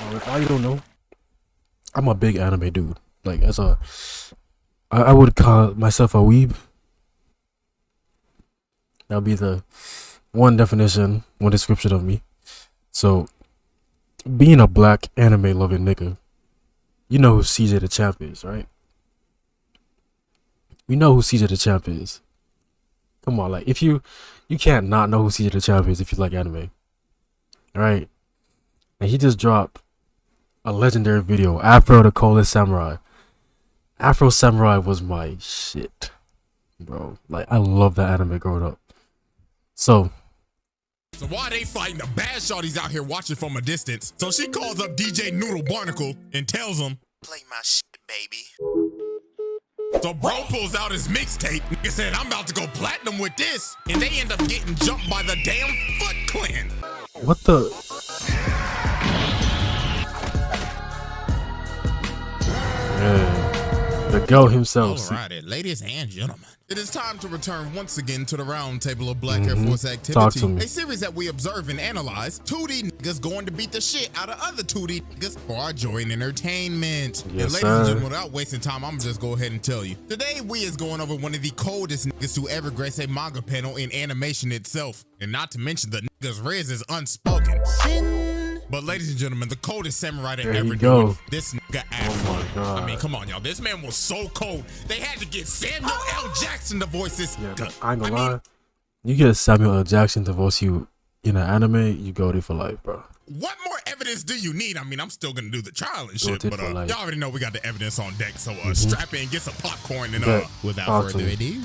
Why you don't know? I'm a big anime dude. Like I would call myself a weeb. That'll be the one definition, one description of me. So, being a black anime loving nigga, you know who CJ the Champ is, right? We know who CJ the Champ is. Come on, like you can't not know who CJ the Champ is if you like anime, right? And he just dropped a legendary video, AFRO the Coldest Samurai. AFRO Samurai was my shit, bro. Like I love that anime growing up. So why they fighting the bad shorties out here watching from a distance? So she calls up DJ Noodle Barnacle and tells him, "Play my shit, baby." So bro pulls out his mixtape. Nigga said, "I'm about to go platinum with this," and they end up getting jumped by the damn Foot Clan. What the? Yeah, the GOAT himself. Alrighty, ladies and gentlemen, it is time to return once again to the round table of Black Air Force activity, a series that we observe and analyze 2D niggas going to beat the shit out of other 2D niggas for our joy and entertainment. Yes, and ladies and gentlemen, without wasting time, I'm just go ahead and tell you. Today we is going over one of the coldest niggas to ever grace a manga panel in animation itself. And not to mention the nigga's riz is unspoken. But ladies and gentlemen, the coldest samurai that ever do it, this nigga AFRO. Oh my God. I mean, come on, y'all. This man was so cold. They had to get Samuel L. Jackson to voice this. Yeah, I ain't gonna lie. You get Samuel L. Jackson to voice you in an anime, you go there for life, bro. What more evidence do you need? I mean, I'm still gonna do the trial and shit, but y'all already know we got the evidence on deck. So strap in, get some popcorn, and without further ado,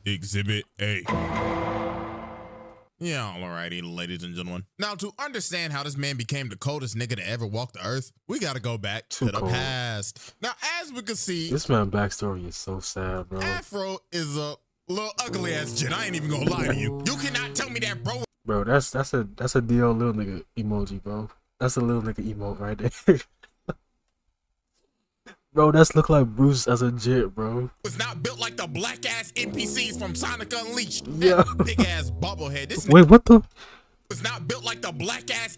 Exhibit A. Yeah, alrighty, ladies and gentlemen. Now, to understand how this man became the coldest nigga to ever walk the earth, we gotta go back to the past. Now, as we can see, this man's backstory is so sad, bro. AFRO is a little ugly ass jit. I ain't even gonna lie to you. You cannot tell me that, bro. Bro, that's a DL little nigga emoji, bro. That's a little nigga emote right there. Bro, that's look like Bruce as a jit, bro. It's not built like the black ass NPCs from Sonic Unleashed. Yeah. Big ass bubblehead. This Wait, what the? It's not built like the black ass.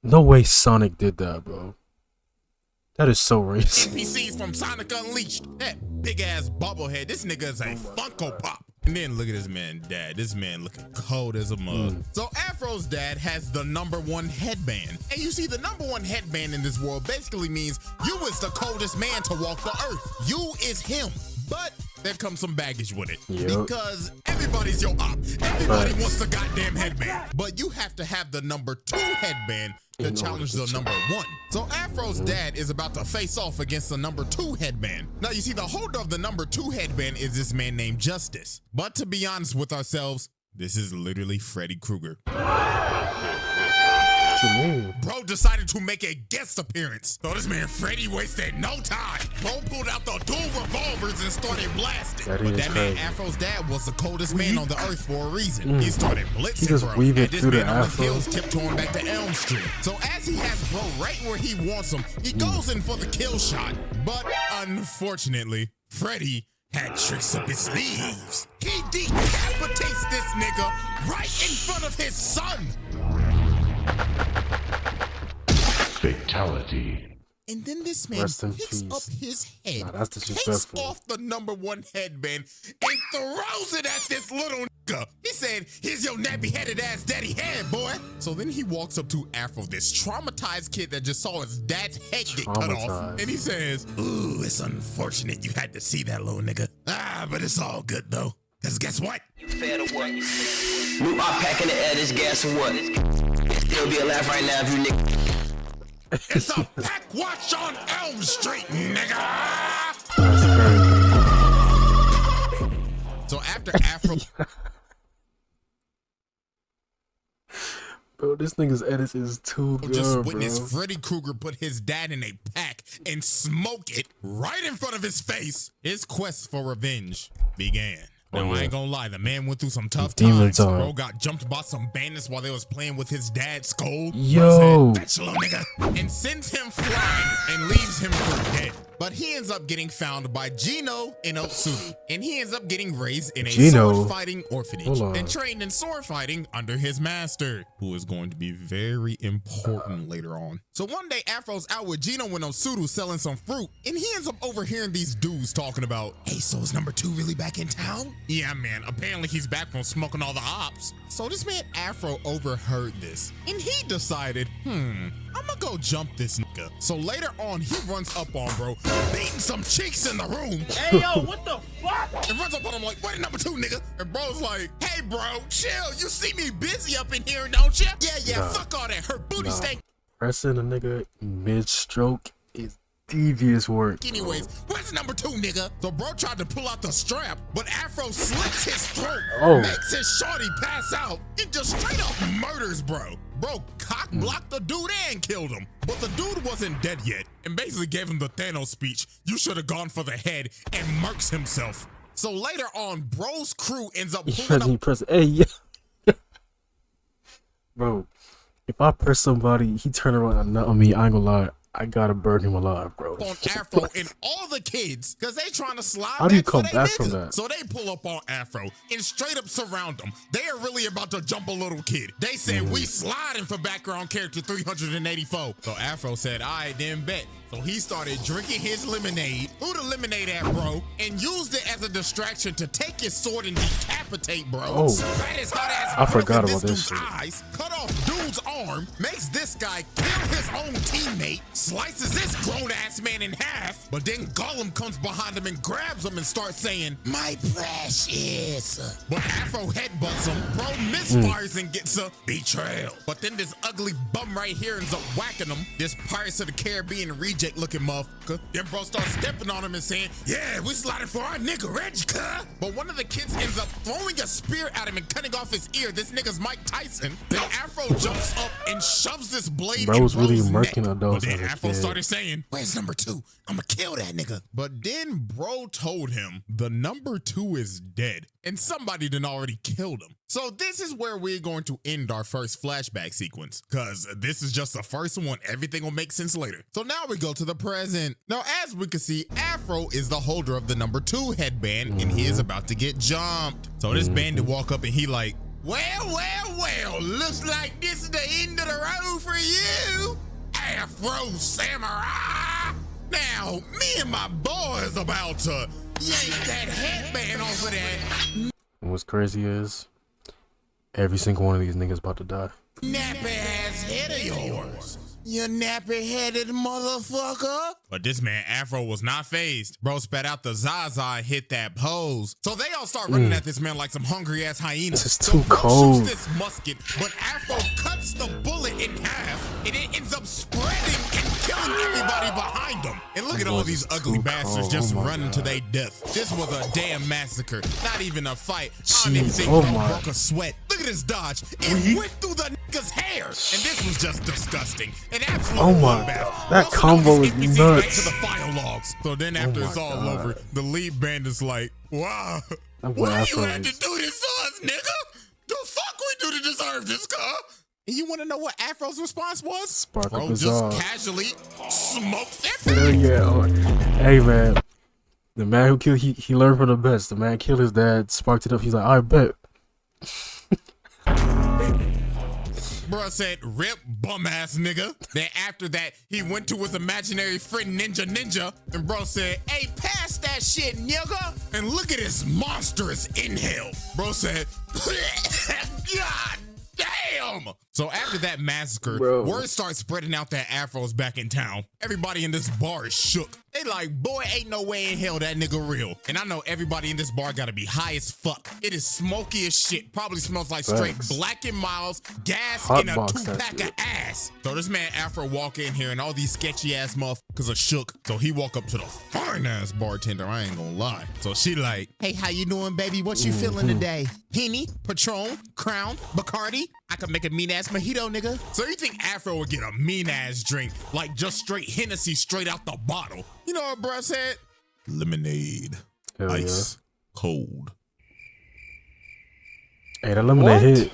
No way Sonic did that, bro. That is so racist. NPCs from Sonic Unleashed. That big ass bubblehead. This nigga is a Funko Pop. And then look at this man, dad. This man looking cold as a mug. So AFRO's dad has the #1 headband. And you see, the #1 headband in this world basically means you is the coldest man to walk the earth. You is him. But there comes some baggage with it. Because everybody's your op. Everybody wants the goddamn headband. But you have to have the #2 headband to challenge the #1. So AFRO's dad is about to face off against the #2 headband. Now you see, the holder of the #2 headband is this man named Justice. But to be honest with ourselves, this is literally Freddy Krueger. Bro decided to make a guest appearance. So this man Freddy wasted no time. Bro pulled out the dual revolvers and started blasting. But that man AFRO's dad was the coldest man on the earth for a reason. He started blitzing bro. And this man on his heels tiptoeing back to Elm Street. So as he has bro right where he wants him, he goes in for the kill shot. But unfortunately, Freddy had tricks up his sleeves. He decapitates this nigga right in front of his son. Fatality. And then this man picks up his head, takes off the #1 headband, and throws it at this little nigga. He said, "Here's your nappy-headed ass daddy head, boy." So then he walks up to AFRO, this traumatized kid that just saw his dad's head get cut off, and he says, "Ooh, it's unfortunate you had to see that little nigga. But it's all good though, because guess what? You fair to what? New op pack in the air, this gas and what? Still be alive right now if you nigga. It's a pack watch on Elm Street, nigga. So after AFRO, bro, this nigga's edit is too good, just witnessed Freddy Krueger put his dad in a pack and smoke it right in front of his face. His quest for revenge began. Now, I ain't gonna lie, the man went through some tough times. Bro got jumped by some bandits while they was playing with his dad's skull. Yo. Fetch little nigga. And sends him flying and leaves him for dead. But he ends up getting found by Gino in Otsuru, and he ends up getting raised in a Gino? sword fighting orphanage and trained in sword fighting under his master, who is going to be very important later on. So one day Afro's out with Gino in Otsuru selling some fruit, and he ends up overhearing these dudes talking about, hey, so is number 2 really back in town? Yeah, man, apparently he's back from smoking all the ops. So this man Afro overheard this, and he decided, I'ma go jump this nigga. So later on, he runs up on bro, beating some cheeks in the room. Hey, yo, what the fuck? And runs up on him like, wait, number 2, nigga. And bro's like, hey, bro, chill. You see me busy up in here, don't you? Yeah, fuck all that. Her booty stank. Pressing a nigga mid-stroke is devious work. Anyways, where's number 2, nigga? So bro tried to pull out the strap, but Afro slits his throat, makes his shorty pass out, and just straight up murders bro. Bro cock blocked the dude and killed him. But the dude wasn't dead yet, and basically gave him the Thanos speech, you should have gone for the head, and murks himself. So later on, bro's crew ends up pulling up. Hey, yeah. Bro, if I press somebody, he turn around and nut on me, I ain't gonna lie, I gotta burn him alive, bro. On Afro and all the kids, because they trying to slide. How do you come back from that? So they pull up on Afro and straight up surround him. They are really about to jump a little kid. They said, we sliding for background character 384. So Afro said, all right, then bet. So he started drinking his lemonade, threw the lemonade at bro, and used it as a distraction to take his sword and decapitate bro. Spat his hot ass I forgot in about this this dude's shit. eyes, cut off dude's arm, makes this guy kill his own teammate, slices this grown-ass man in half, but then Gollum comes behind him and grabs him and starts saying, my precious. But Afro headbutts him, bro misfires and gets a betrayal. But then this ugly bum right here ends up whacking him, this Pirates of the Caribbean reject looking motherfucker. Then bro starts stepping on him and saying, yeah, we sliding for our nigga Reg, cuh. But one of the kids ends up throwing a spear at him and cutting off his ear. This nigga's Mike Tyson. Then Afro jumps up and shoves this blade Bro was in really bro's murking neck. adults But then as a Afro kid. started saying, where's number 2? I'ma kill that nigga. But then bro told him the number 2 is dead and somebody done already killed him. So this is where we're going to end our first flashback sequence, because this is just the first one. Everything will make sense later. So now we go to the present. Now, as we can see, Afro is the holder of the number 2 headband, and he is about to get jumped. So this bandit walk up and he like, well, looks like this is the end of the road for you, Afro Samurai. Now, me and my boys about to yank that headband off of that And what's crazy is, every single one of these niggas about to die. nappy-ass head of yours. You nappy-headed motherfucker. But this man Afro was not phased. Bro spat out the Zaza and hit that pose. So they all start running at this man like some hungry-ass hyenas. This is So too bro cold. shoots this musket, but Afro cuts the bullet in half, and it ends up spreading and killing everybody behind him. And look at all these ugly bastards just running to their death. This was a damn massacre. Not even a fight. I don't even think bro broke a sweat. Look at his dodge. It went through the nigga's hair. And this was just disgusting. An absolute bloodbath. That Also combo known as is NPCs back nuts. to the fire logs. So then after it's all over, the lead band is like, wow, why you had to do this to us, nigga? The fuck we do to deserve this, car? And you want to know what Afro's response was? Spark Bro up his just arm. casually smoked that Hell yeah. Hey man, the man who killed, he learned from the best. The man killed his dad, sparked it up. He's like, I bet. Bruh said, rip bum ass nigga. Then after that, he went to his imaginary friend Ninja. And bro said, hey, pass that shit, nigga. And look at his monstrous inhale. Bro said, God damn. So after that massacre, word starts spreading out that Afro's back in town. Everybody in this bar is shook. They like, boy, ain't no way in hell that nigga real. And I know everybody in this bar gotta be high as fuck. It is smoky as shit. Probably smells like straight Black and Miles, gas, and a 2-pack of ass. So this man Afro walk in here and all these sketchy ass motherfuckers are shook. So he walk up to the fine ass bartender, I ain't gonna lie. So she like, hey, how you doing, baby? What you feeling today? Henny, Patron, Crown, Bacardi? I could make a mean ass mojito, nigga. So you think Afro would get a mean ass drink, like just straight Hennessy straight out the bottle? You know what bruh said? Lemonade. Ice cold. Hey, that lemonade hit.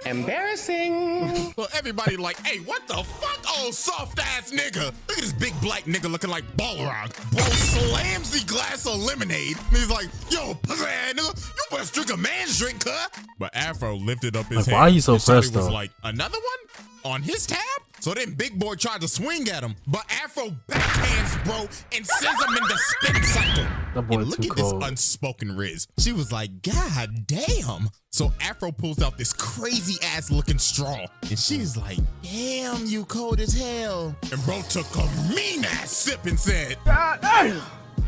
Embarrassing. So everybody like, hey, what the fuck, old soft ass nigga? Look at this big black nigga looking like Balrog. Bro slams the glass of lemonade. And he's like, yo, pussy ass nigga, you must drink a man's drink, huh? But Afro lifted up his hand. Why are you so and Shorty pressed, was though? like, another one? On his tab? So then Big Boy tried to swing at him, but Afro backhands bro and sends him in the spin cycle. That boy And look too at cold. this unspoken riz. She was like, God damn. So Afro pulls out this crazy ass looking straw. And she's like, damn, you cold as hell. And bro took a mean ass sip and said, God damn.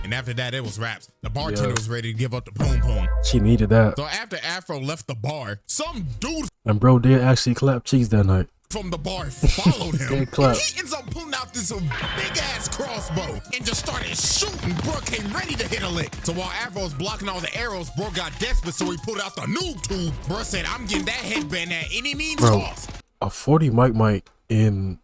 And after that, it was raps. The bartender was ready to give up the poom poom. She needed that. So after Afro left the bar, some dude And bro did actually clap cheeks that night. from the bar followed him. Good clap. And he ends up pulling out this big ass crossbow and just started shooting. Bro came ready to hit a lick. So while Afro was blocking all the arrows, bro got desperate, so he pulled out the noob tube. Bro said, I'm getting that headband at any means Bro, cost. a 40 mic in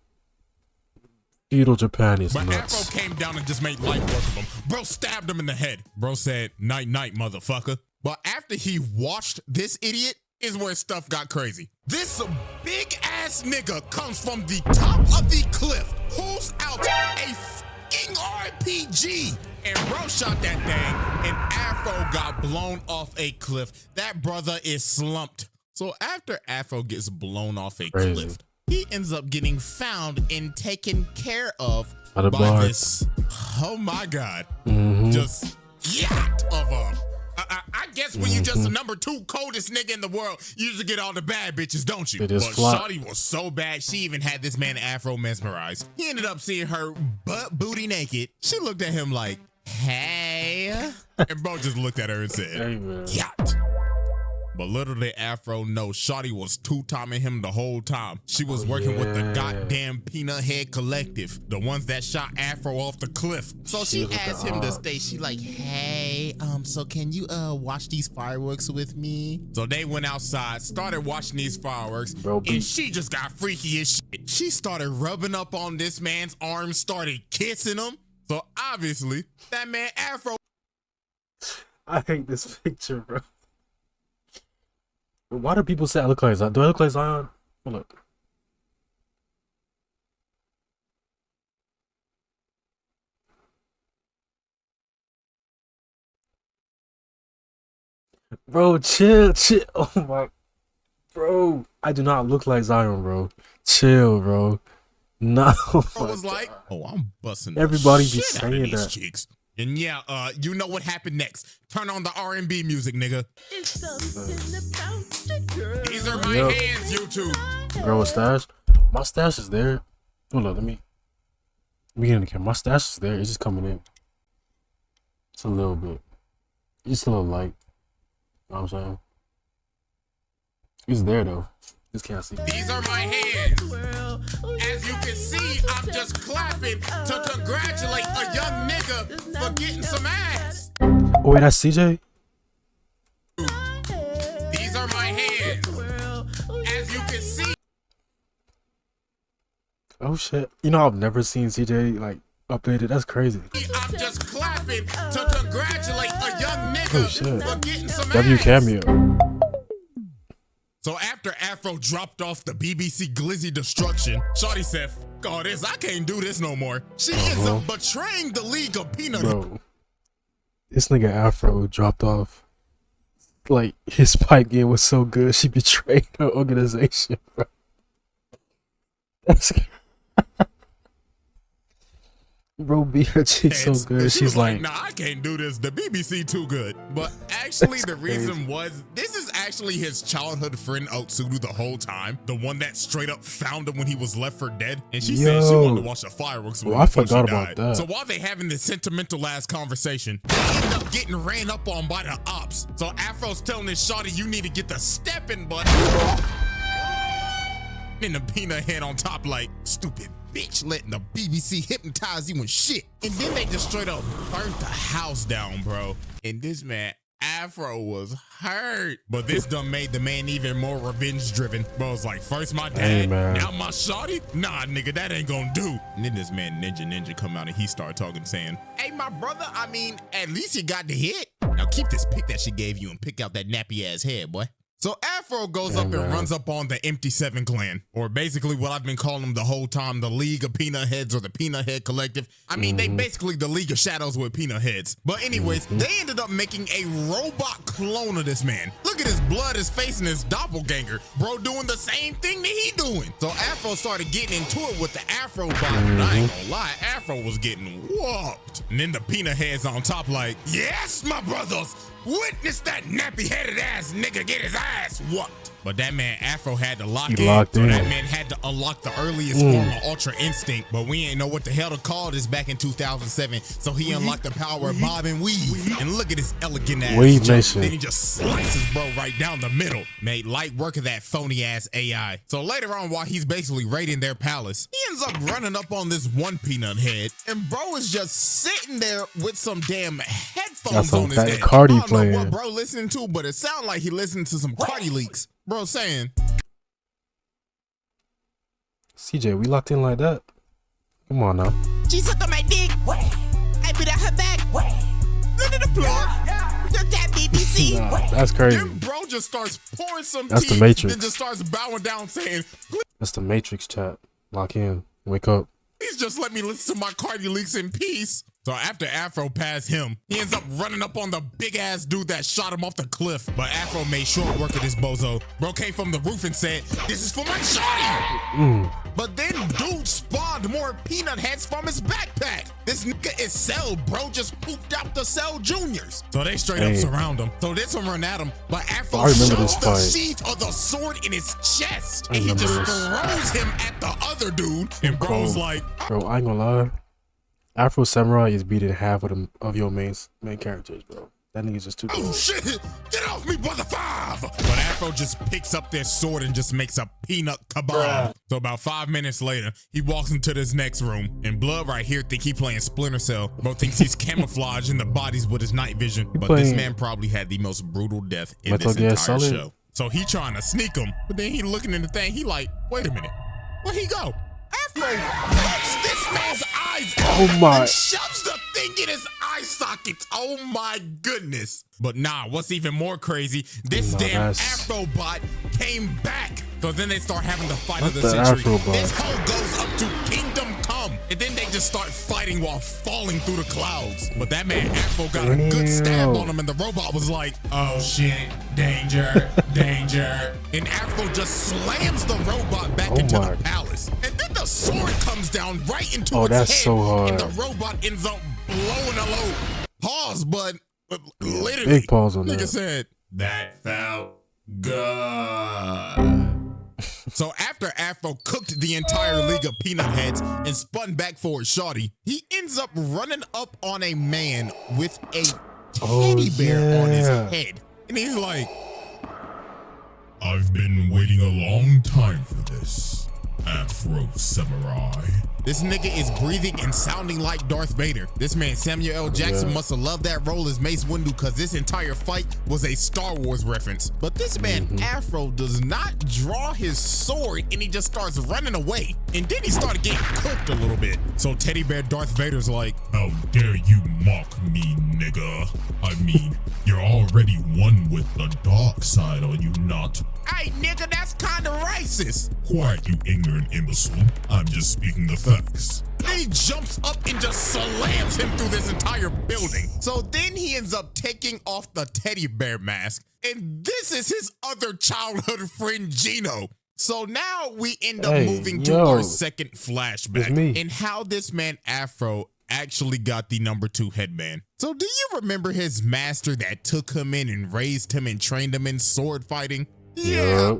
feudal Japan is But nuts. Afro came down and just made light work of him. Bro stabbed him in the head. Bro said, night night, motherfucker. But after he watched this idiot is where stuff got crazy. This big ass nigga comes from the top of the cliff, pulls out a fucking RPG, and bro shot that thing, and Afro got blown off a cliff. That brother is slumped. So after Afro gets blown off a Crazy. cliff, he ends up getting found and taken care of By the by bar. this, oh my God, just yacht of a, I guess when you just the number 2 coldest nigga in the world, you usually get all the bad bitches, don't you? It is But flop. Shawty was so bad, she even had this man Afro mesmerized. He ended up seeing her butt booty naked. She looked at him like, hey. And bro just looked at her and said, Hey, man. yacht. But little did Afro know, Shawty was two-timing him the whole time. She was working with the yeah. goddamn Peanut Head Collective, the ones that shot Afro off the cliff. So she was with asked the him to ops. stay. She like, hey, so can you watch these fireworks with me? So they went outside, started watching these fireworks, Bro, and beat. she just got freaky as shit. She started rubbing up on this man's arms, started kissing him. So obviously, that man Afro. I hate this picture, bro. Why do people say I look like Zion? Do I look like Zion? Hold up. Bro, chill. Oh my. Bro, I do not look like Zion, bro. Chill, bro. No. I was like, oh, I'm busting. Everybody the be shit out of saying these that. chicks. And yeah, you know what happened next. Turn on the R&B music, nigga. These are my Yep. hands, YouTube. Bro, a stash? My stash is there. Hold on, let me get in the camera. My stash is there. It's just coming in. It's a little bit. Just a little light. You know what I'm saying? It's there though. Just can't see. These are my hands. As you can see, I'm just clapping to congratulate a young nigga for getting some ass. Oh wait, that's CJ? These are my hands. As you can see. Oh shit. You know I've never seen CJ like updated. That's crazy. I'm just clapping to congratulate a young nigga Oh shit. for getting some W ass. cameo. So after Afro dropped off the BBC Glizzy destruction, Shawty said, "F all this, I can't do this no more." She ends up betraying the League of Peanut. Bro. This nigga Afro dropped off. Like his pipe game was so good she betrayed her organization, bro. That's bro beat her cheek so It's- good. she She's was like, nah, I can't do this. The BBC too good. But actually, That's the reason was, this is actually his childhood friend Otsudu the whole time. The one that straight up found him when he was left for dead. And she said she Yo. wanted to watch the fireworks with Bro, him I before forgot she about died. that. So while they having this sentimental ass conversation, they end up getting ran up on by the ops. So Afro's telling this shawty, you need to get the stepping button. And the Peanut Head on top like, stupid bitch, letting the BBC hypnotize you and shit. And then they just straight up burnt the house down, bro. And this man Afro was hurt. But this done made the man even more revenge driven. Bro, it's like, first my dad, Hey, man. now my shawty? Nah, nigga, that ain't gonna do. And then this man Ninja come out and he started talking, saying, hey, my brother, I mean, at least you got the hit. Now keep this pick that she gave you and pick out that nappy ass head, boy. So Afro goes up and runs up on the Empty Seven clan, or basically what I've been calling them the whole time, the League of Peanut Heads or the Peanut Head Collective. I mean, they basically the League of Shadows with peanut heads. But anyways, they ended up making a robot clone of this man. Look at his blood, his face, and his doppelganger. Bro doing the same thing that he doing. So Afro started getting into it with the Afro bot. And I ain't gonna lie, Afro was getting whooped. And then the Peanut Heads on top like, yes, my brothers, witness that nappy-headed ass nigga get his ass whooped. But that man Afro had to lock in. So that man had to unlock the earliest form of Ultra Instinct. But we ain't know what the hell to call this back in 2007. So he unlocked the power of Bob and Weave. And look at his elegant ass. Then he just slices bro right down the middle. Made light work of that phony ass AI. So later on, while he's basically raiding their palace, he ends up running up on this one peanut head. And bro is just sitting there with some damn headphones on his head. Cardi I don't playing. know what bro listening to, but it sounded like he listened to some Cardi leaks. Bro saying, CJ, we locked in like that? Come on now. She sucked on my dick. I beat out her back. Look at the floor. Just that BBC. Nah, that's crazy. Then bro just starts pouring some That's tea, the Matrix. then just starts bowing down saying, That's the Matrix chat. Lock in. Wake up. please just let me listen to my Cardi leaks in peace. So after Afro passed him, he ends up running up on the big ass dude that shot him off the cliff. But Afro made short work of this bozo. Bro came from the roof and said, this is for my shorty. But then dude spawned more peanut heads from his backpack. This nigga is Cell, bro, just pooped out the Cell Juniors. So they straight up surround him. So this one run at him, but Afro shoves the sheath of the sword in his chest. And he just throws him at the other dude. And bro's like, bro, I ain't gonna lie. Afro Samurai is beating half of your main characters, bro. That nigga's just too good. oh shit, get off me, brother five. But Afro just picks up their sword and just makes a peanut kebab. So about 5 minutes later, he walks into this next room, and Blood right here think he playing Splinter Cell. Bro thinks he's camouflaged in the bodies with his night vision. But this man probably had the most brutal death in this entire show. So he trying to sneak him, but then he looking in the thing, he like, wait a minute, where'd he go? Afro rips this man's eyes out and shoves the thing in his eye sockets. Oh my goodness. But nah, what's even more crazy, this damn Afro bot came back. So then they start having the fight of the century. This hoe goes up to Kingdom Come, and then they just start fighting while falling through the clouds. But that man Afro got a good stab on him, and the robot was like, oh shit, danger, danger. And Afro just slams the robot back into the palace. And then the sword comes down right into its head, so hard. and the robot ends up blowing a load. Pause, but literally, big pause on nigga that. said, that felt good. So after Afro cooked the entire League of Peanut Heads and spun back for his shorty, he ends up running up on a man with a teddy bear on his head. And he's like, I've been waiting a long time for this, Afro Samurai. This nigga is breathing and sounding like Darth Vader. This man Samuel L. Jackson must have loved that role as Mace Windu, because this entire fight was a Star Wars reference. But this man Afro does not draw his sword, and he just starts running away. And then he started getting cooked a little bit. So Teddy Bear Darth Vader's like, how dare you mock me, nigga? I mean, you're already one with the dark side, are you not? Hey, nigga, that's kind of racist. Quiet, you ignorant imbecile. I'm just speaking the facts. Then he jumps up and just slams him through this entire building. So then he ends up taking off the teddy bear mask. And this is his other childhood friend, Gino. So now we end up moving to our second flashback and how this man Afro actually got the #2 headband. So do you remember his master that took him in and raised him and trained him in sword fighting? Yeah,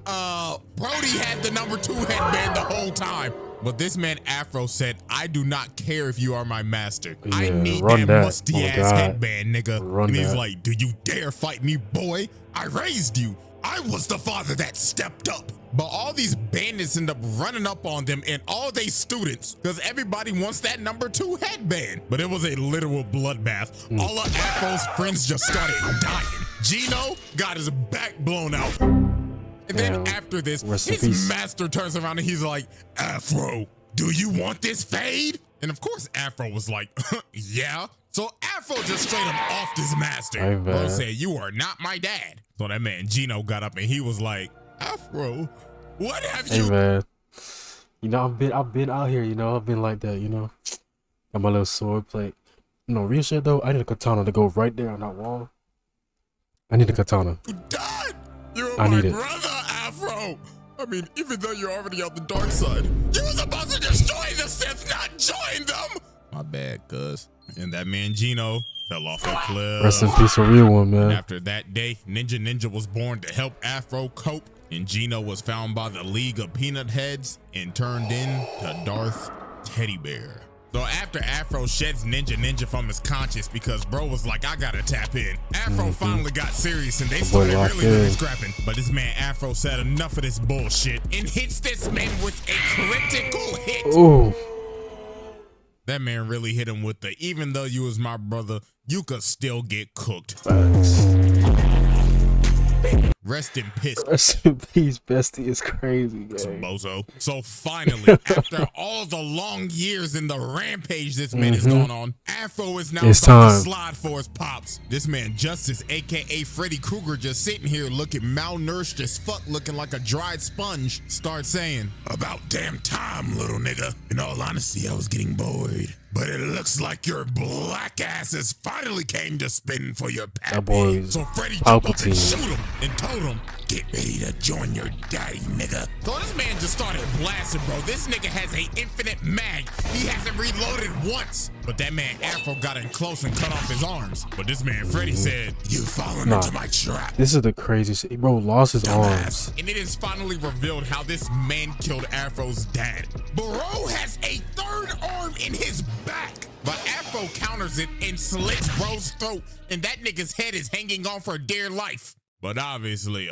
Brody had the #2 headband the whole time. But this man Afro said, I do not care if you are my master. I need that musty ass headband, nigga. And he's like, do you dare fight me, boy? I raised you. I was the father that stepped up. But all these bandits end up running up on them and all they students, because everybody wants that #2 headband. But it was a literal bloodbath. All of Afro's friends just started dying. Gino got his back blown out. And then after this, his master turns around and he's like, Afro, do you want this fade? And of course, Afro was like, yeah. So Afro just straight him off this master. Hey, Bro man. said, "You are not my dad." So that man Gino got up and he was like, "Afro, what have Hey you?" man, you know I've been out here. You know I've been like that. You know, got my little sword plate. You know, real shit though. I need a katana to go right there on that wall. I need a katana. Dad, you're I my need it. brother, Afro. I mean, even though you're already on the dark side, you were supposed to destroy the Sith, not join them. My bad, cuz. And that man Gino fell off a cliff. Rest in peace, a real one, And man. after that day, Ninja was born to help Afro cope, and Gino was found by the League of Peanut Heads and turned into Darth Teddy Bear. So after Afro sheds Ninja from his conscience because bro was like, "I gotta tap in," Afro finally got serious and they started locked really in. scrapping. But this man Afro said enough of this bullshit and hits this man with a critical hit. Ooh, That man really hit him with the, "Even though you was my brother, you could still get cooked." facts. Rest in piss, Rest in peace, bestie. It's crazy, man. bozo. So finally, after all the long years in the rampage this man has gone on, Afro is now It's starting to time. slide for his pops. This man Justice, aka Freddy Krueger, just sitting here looking malnourished as fuck, looking like a dried sponge, starts saying, "About damn time, little nigga. In all honesty, I was getting bored. But it looks like your black ass has finally came to spin for your pappy." That boy's So Freddy jumped up and Palpatine. shoot him and told him, "Get ready to join your daddy, nigga." So this man just started blasting, bro. This nigga has a infinite mag. He hasn't reloaded once. But that man Afro got in close and cut off his arms. But this man Freddy said, "You've fallen Nah. into my trap." This is the craziest. Bro lost his arms. And it is finally revealed how this man killed Afro's dad. Bro has a third arm in his back. But Afro counters it and slits bro's throat, and that nigga's head is hanging on for dear life. But obviously,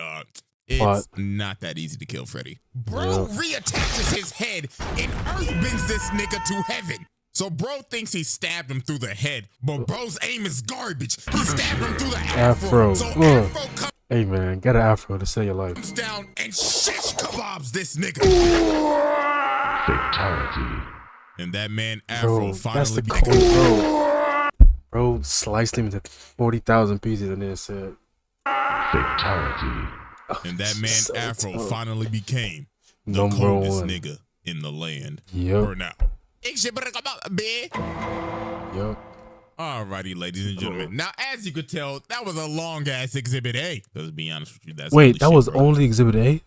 it's not that easy to kill Freddy. Bro reattaches his head and earth bends this nigga to heaven. So bro thinks he stabbed him through the head, but bro's aim is garbage. He stabbed him through the afro. Afro. So Ugh. Afro comes Hey man, get an afro to save your life. down and shish kebabs this nigga. Fatality. And that man Afro Bro, that's finally the became. cold, bro. Bro sliced him into 40,000 pieces and then said, Fatality. And that man So Afro tough. finally became the Number coldest one. nigga in the land. Yep. For now. Yup. Alrighty, ladies and gentlemen. Now, as you could tell, that was a long ass Exhibit A. Let's be honest with you, that's Wait, holy that shit, was bro. only Exhibit A?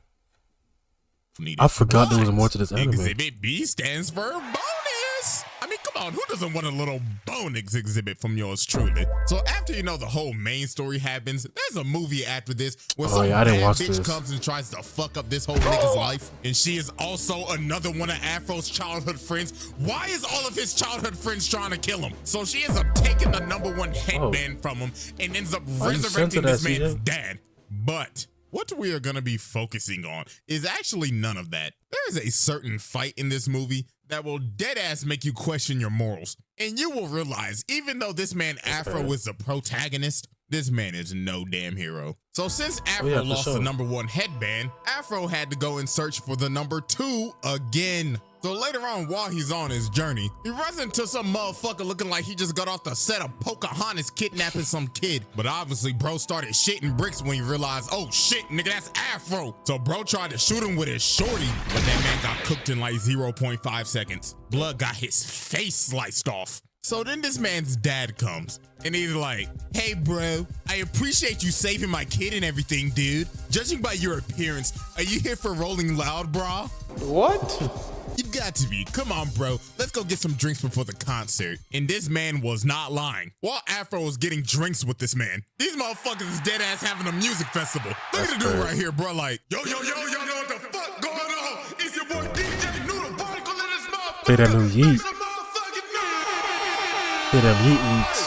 Needed. I forgot there was But more to this anime. Exhibit B stands for bonus. I mean, come on, who doesn't want a little bonus exhibit from yours truly? So after you know the whole main story happens, there's a movie after this where some yeah, I didn't bad watch bitch this. comes and tries to fuck up this whole nigga's life, and she is also another one of Afro's childhood friends. Why is all of his childhood friends trying to kill him? So she ends up taking the #1 headband from him and ends up Why you resurrecting censored this that, man's CJ? dad. But what we are going to be focusing on is actually none of that. There is a certain fight in this movie that will deadass make you question your morals. And you will realize, even though this man Afro is the protagonist, this man is no damn hero. So since Afro yeah, for lost sure. the #1 headband, Afro had to go and search for the #2 again. So later on, while he's on his journey, he runs into some motherfucker looking like he just got off the set of Pocahontas kidnapping some kid. But obviously, bro started shitting bricks when he realized, oh shit, nigga, that's Afro. So bro tried to shoot him with his shorty, but that man got cooked in like 0.5 seconds. Blood got his face sliced off. So then this man's dad comes, and he's like, hey bro, I appreciate you saving my kid and everything, dude. Judging by your appearance, are you here for Rolling Loud, brah? What? You've got to be. Come on, bro. Let's go get some drinks before the concert. And this man was not lying. While Afro was getting drinks with this man, these motherfuckers is dead ass having a music festival. Look at the dude right here, bro. Like, yo, y'all know what the fuck going on? It's your boy DJ Noodle Barnacle in this motherfucker. Play that new Yeet. Make some motherfucking noise. Play them Yeet Weeks.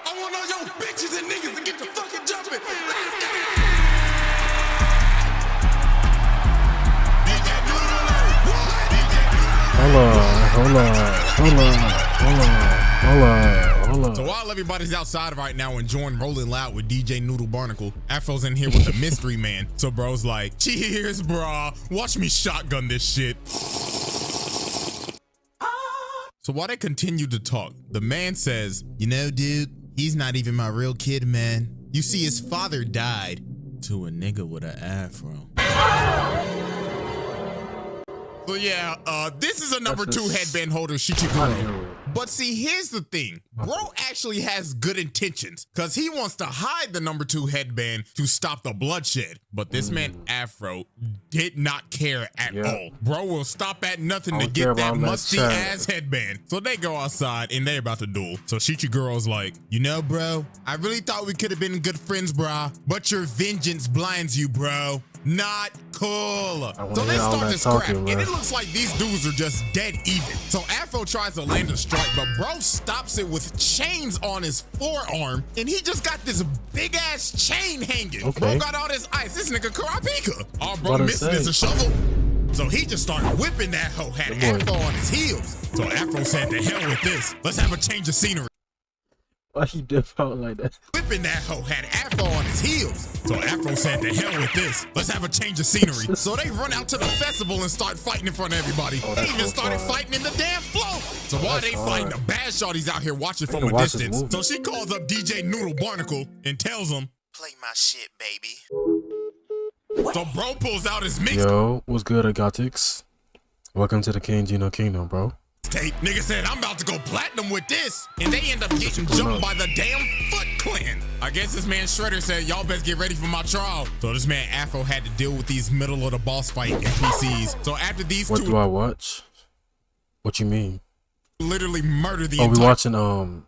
I want all your bitches and niggas to get the fucking jumping. Let's get it. DJ Noodle, what? DJ Hold on. So while everybody's outside right now enjoying Rolling Loud with DJ Noodle Barnacle, Afro's in here with the mystery man. So bro's like, cheers, brah. Watch me shotgun this shit. So while they continue to talk, the man says, you know, dude, he's not even my real kid, man. You see, his father died to a nigga with an afro. So yeah, this is a number 2 headband holder, Shichiguro. But see, here's the thing. Bro actually has good intentions because he wants to hide the number 2 headband to stop the bloodshed. But this man, Afro, did not care at all. Bro will stop at nothing to get that musty-ass headband. So they go outside and they about to duel. So Shichiguro's like, you know, bro, I really thought we could have been good friends, bro. But your vengeance blinds you, bro. Not cool. So they start to scrap, and it looks like these dudes are just dead even. So Afro tries to land a strike, but bro stops it with chains on his forearm, and he just got this big ass chain hanging. Bro got all this ice. This nigga Karapika. All bro missing is a shovel. So he just started whipping that hoe, had Afro on his heels. So Afro said, to hell with this. Let's have a change of scenery. Why he dip out like that? Whipping that hoe, had Afro on his heels. So Afro said, to hell with this. Let's have a change of scenery. So they run out to the festival and start fighting in front of everybody. They even started fighting in the damn float. So while they fighting, the bad shorty's out here watching from a distance. So she calls up DJ Noodle Barnacle and tells him, play my shit, baby. So bro pulls out his mix. Yo, what's good, Agotix? Welcome to the King Gino Kingdom, bro. Tape. Nigga said, I'm about to go platinum with this. And they end up getting jumped by the damn Foot Clan. I guess this man Shredder said, y'all best get ready for my trial. So this man Afro had to deal with these middle of the boss fight NPCs. So after these What do I watch? What you mean? Literally murder the we watching a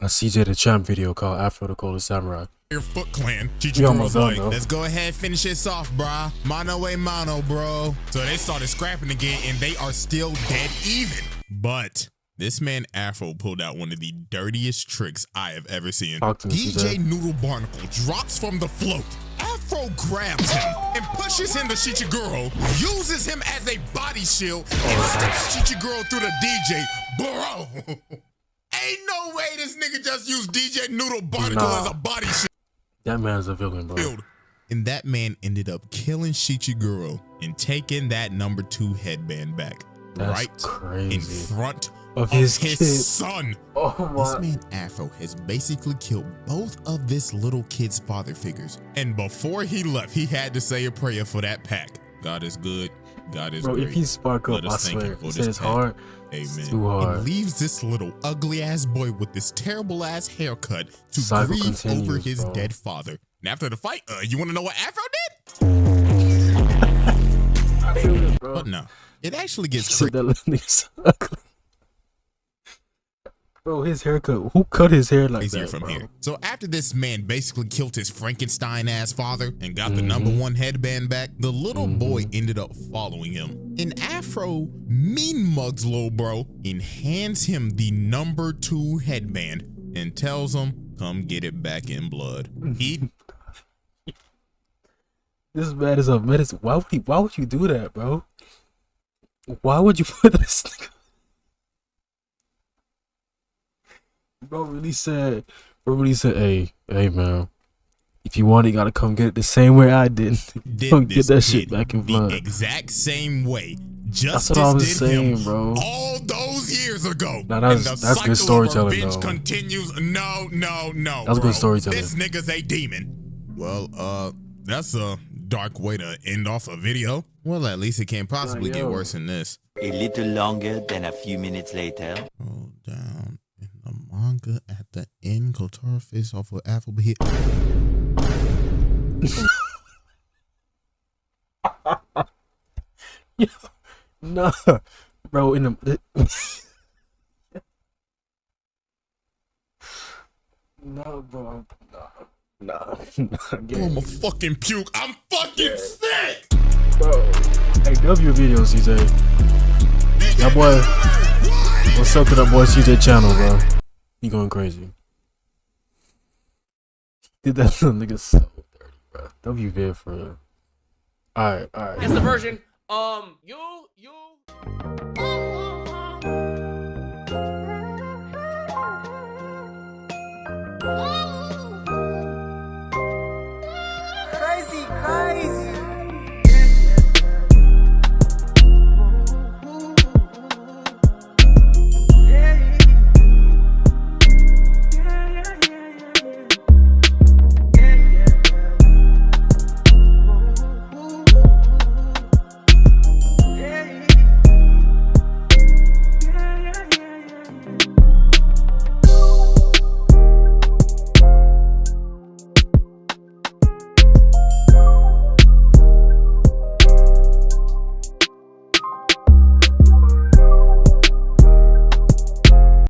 CJ the Champ video called Afro the Coldest Samurai. Your Foot Clan. Chichiguro's like, let's go ahead, finish this off, brah. Mano a mano, bro. So they started scrapping again, and they are still dead even. But this man Afro pulled out one of the dirtiest tricks I have ever seen. DJ Noodle Barnacle drops from the float. Afro grabs him and pushes him to Shichiguro, uses him as a body shield, and stabs Shichiguro through the DJ. Bro, ain't no way this nigga just used DJ Noodle Barnacle as a body shield. That man's a villain, bro. And that man ended up killing Shichiguro and taking that number 2 headband back. That's crazy. In front of his son. Oh my. This man Afro has basically killed both of this little kid's father figures. And before he left, he had to say a prayer for that pack. God is good. God is great. If he spark up, I swear, it's hard. Amen. It's too hard. And leaves this little ugly ass boy with this terrible ass haircut to grieve over his dead father. And after the fight, you want to know what Afro did? But no, it actually gets crazy. Bro, his haircut. Who cut his hair like that, from bro? Here. So after this man basically killed his Frankenstein ass father and got the number 1 headband back, the little boy ended up following him. And Afro mean mugs little bro and hands him the number 2 headband and tells him, come get it back in blood. This man is a menace. Why would you do that, bro? Why would you put this nigga? Bro really said, hey man, if you want it, you gotta come get it the same way I did. Come get that shit back in blood. The exact same way. That's what I was saying, bro. All those years ago. Now that's good storytelling, though. Continues. No. That's good storytelling. This nigga's a demon. Well, that's a dark way to end off a video. Well, at least it can't possibly get worse than this. A little longer than a few minutes later. Oh, down. The manga at the end, Kotaro face off with Afro, but he. Nah, bro. In the no, bro. Nah. I'm a fucking puke. I'm fucking sick, bro. Hey, W video, CJ. That boy. What's up to that boy CJ channel, bro? He going crazy. Did that little nigga so dirty, bro. W vid for real. Alright. It's the version. You.